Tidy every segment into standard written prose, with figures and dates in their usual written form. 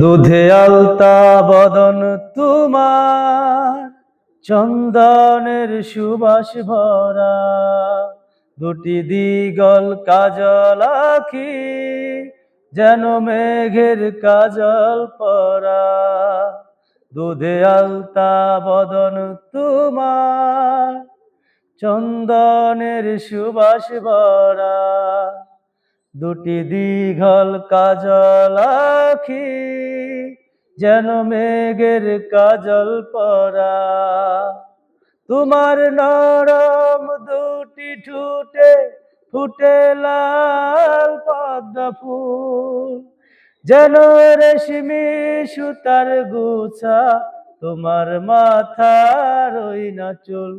দুধে আলতা বদন তোমার, চন্দনের সুবাস ভরা, দুটি দিগল কাজল আখি, যেন মেঘের কাজল পরা। দুধে আলতা বদন তোমার, চন্দনের সুবাস ভরা, দুটি দিঘল কাজল আখি, যেন মেঘের কাজল পরা। তোমার নরম দুটি ঠোঁটে ফুটে লাল পদ্ম ফুল, যেন রেশমি সুতার গুছা, তোমার মাথার ওই না চুল।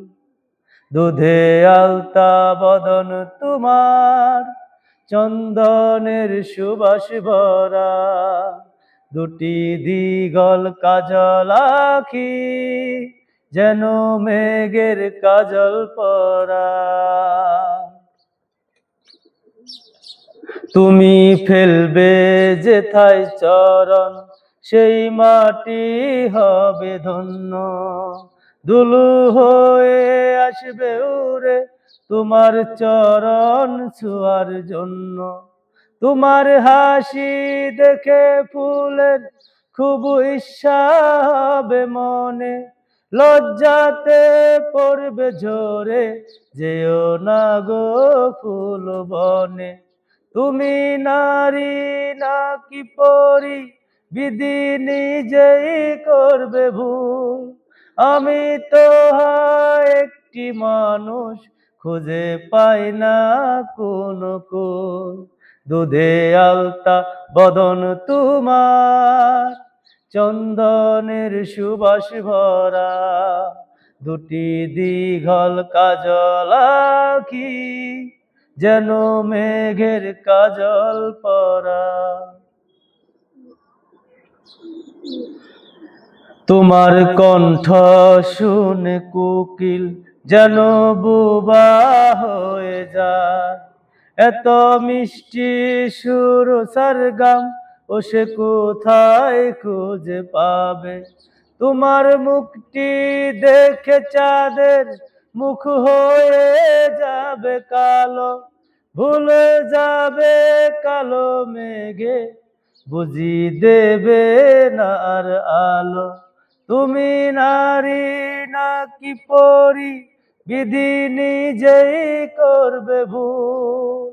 দুধে আলতা বদন তোমার, চন্দনের সুবাস ভরা, দুটি দিগল কাজল আখি, যেন মেঘের কাজল পরা। তুমি ফেলবে যেথায় চরণ, সেই মাটি হবে ধন্য। দুলু হয়ে আসবে উড়ে তোমার চরণ ছোঁয়ার জন্য। তোমার হাসি দেখে ফুলের খুব ইচ্ছা হবে মনে, লজ্জাতে পড়বে ঝরে, যেও না গো ফুল বনে। তুমি নারী নাকি পরি, বিধি নিজেই করবে ভুল। আমি তো একটি মানুষ, খুঁজে পাই না কোনো কুল। দুধে আলতা বদন তোমার, চন্দনের সুবাস ভরা, দুটি দিঘল কাজল আখি, যেন মেঘের কাজল পরা। তোমার কণ্ঠ শুনে কোকিল যেন বোবা হয়ে যায়, এত মিষ্টি সুর সরগম ও সে কোথায় খুঁজে পাবে। তোমার মুখটি দেখে চাঁদের মুখ হয়ে যাবে কালো, ভুলে যাবে কালো মেঘে, বুঝি দেবে না আর আলো। তুমি নারী নাকি পরি, বিধি নিজেই করবে ভুল।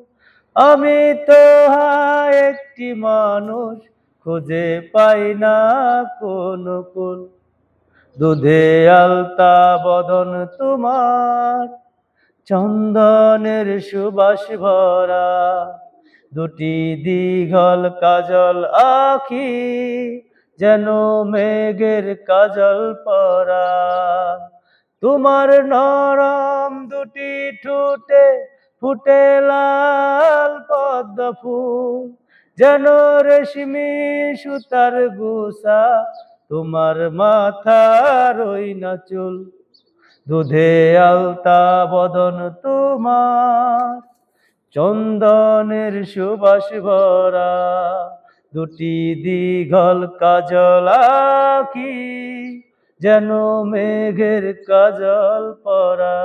আমি তো একটি মানুষ, খুঁজে পাই না কোনো কুল। দুধে আলতা বদন তোমার, চন্দনের সুবাস ভরা, দুটি দিঘল কাজল আখি, যেন মেঘের কাজল পরা। তোমার নরম দুটি ঠোঁটে ফুটে লাল পদ্ম ফুল, যেন রেশমি সুতার গুছা, তোমার মাথার ওই না চুল। দুধে আলতা বদন তোমার, চন্দনের সুবাস ভরা, দুটি দিঘল কাজল আখি, যেন মেঘের কাজল পরা।